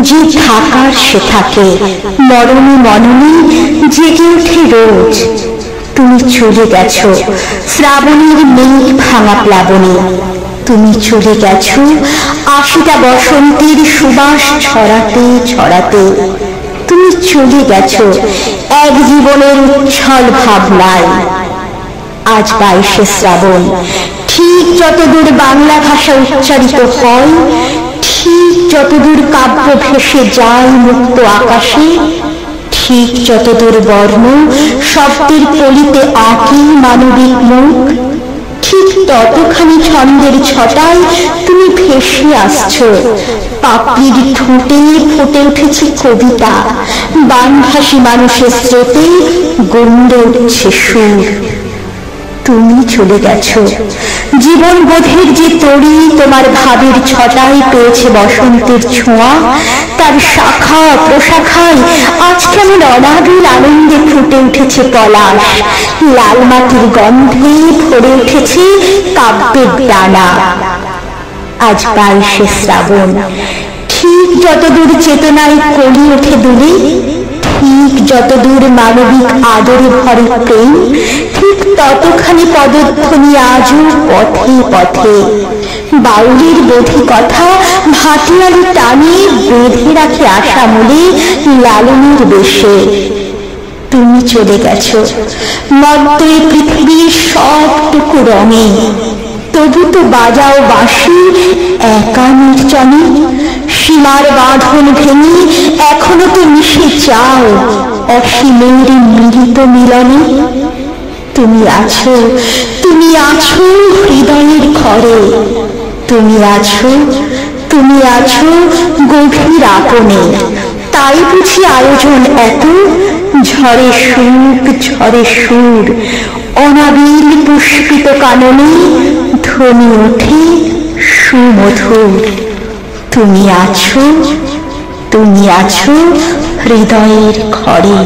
যে থাকার সে থাকে, মরণে মননে জেগে ওঠে রোজ। তুমি চলে গেছো শ্রাবণের মেঘ ভাঙা প্লাবনে, তুমি চলে গেছো আশিটা বসন্তের সুবাস ছড়াতে ছড়াতে, তুমি চলে গেছো এক জীবনের উচ্ছল ভাবনায়। আজ 22শে শ্রাবণ, ঠিক যতদূর বাংলা ভাষা উচ্চারিত হয়, ঠিক যতদূর কাব্য ভেসে যায় মুক্ত আকাশে, ঠিক যতদূর বর্ণ শব্দের পলিতে আঁকি মানবিক মুখ, ঠিক ততখানি ছন্দের ছটায় তুমি ভেসে আসছো। পাপড়ির ঠোঁটে ফুটে উঠেছে কবিতা, বানভাসী মানুষের স্রোতে গড়ে উঠছে সুর। তুমি চলে গেছো, জীবন বোধের যে তরি তোমার ভাবের ছটায় পেয়েছে বসন্তের ছোঁয়া, তার শাখা প্রশাখায় আজ কেমন অনাবিল আনন্দে ফুটে উঠেছে পলাশ, লাল মাটির গন্ধে ভরে উঠেছে কাব্যের ডানা। আজ 22শে শ্রাবণ, ঠিক যতদূর চেতনায় কলি ওঠে দুলে, ঠিক যতদূর মানবিক আদরে ভরে প্রেম, ঠিক ততখানি পদধ্বনি আজও পথে পথে। বাউলের বোধি কথা ভাটিয়ালি টানে বেঁধে রাখে আশা মূলে লালনের বেশে। তুমি চলে গেছো মত্ত এই পৃথিবীর সবটুকু রঙে, তবু তো বাজাও বাঁশি একা নির্জনে। সীমার বাঁধন ভেঙে এখনো তো মিশে যাও অসীমের মিলিত মিলনে। তুমি আছো, তুমি আছো হৃদয়ের ঘরে, তুমি আছো, তুমি আছো গভীর আপনে। তাই বুঝি আয়োজন এত, ঝরে সুখ ঝরে সুর, অনাবিল পুষ্পিত কাননে ধ্বনি ওঠে সুমধুর। তুমি আছো, তুমি আছো হৃদয়ের ঘরে।